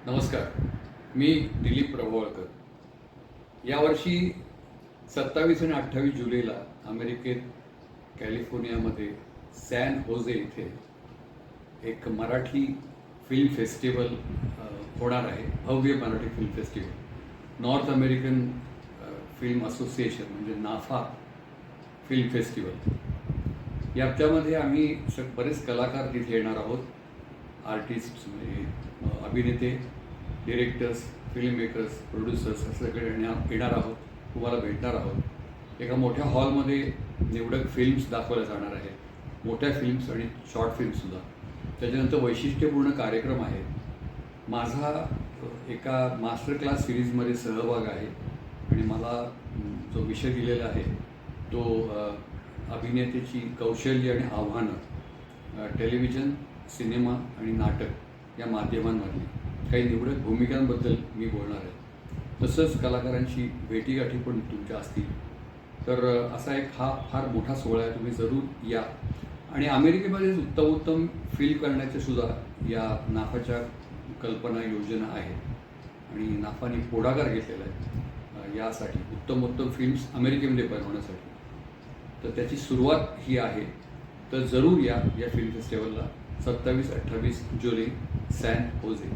नमस्कार. मी दिलीप प्रभुवळकर. यावर्षी 27 आणि 28 जुलैला अमेरिकेत कॅलिफोर्नियामध्ये सॅन होजे इथे एक मराठी फिल्म फेस्टिवल होणार आहे. भव्य Marathi film festival. North American film association म्हणजे नाफा फिल्म फेस्टिवल. याच्यामध्ये आम्ही बरेच कलाकार तिथे येणार आहोत. आर्टिस्ट म्हणजे अभिनेते, डिरेक्टर्स, फिल्म मेकर्स, प्रोड्युसर्स असं सगळे येणार आहोत. तुम्हाला भेटणार आहोत. एका मोठ्या हॉलमध्ये निवडक फिल्म्स दाखवल्या जाणार आहेत. मोठ्या फिल्म्स आणि शॉर्ट फिल्मसुद्धा. त्याच्यानंतर वैशिष्ट्यपूर्ण कार्यक्रम आहेत. माझा एका मास्टर क्लास सिरीजमध्ये सहभाग आहे आणि मला जो विषय दिलेला आहे तो अभिनेत्याची कौशल्य आणि आव्हानं, टेलिव्हिजन, सिनेमा आणि नाटक या माध्यमांमधली काही निवडक भूमिकांबद्दल मी बोलणार आहे. तसंच कलाकारांची भेटीगाठी पण तुमच्या असतील. तर असा एक हा फार मोठा सोहळा आहे. तुम्ही जरूर या. आणि अमेरिकेमध्येच उत्तम फिल्म करण्याच्या सुद्धा या नाफाच्या कल्पना, योजना आहेत आणि नाफाने पुढाकार घेतलेला आहे यासाठी उत्तम फिल्म्स अमेरिकेमध्ये बनवण्यासाठी. तर त्याची सुरुवात ही आहे. तर जरूर या फिल्म फेस्टिवलला 27-28 जुलै सॅन होजे.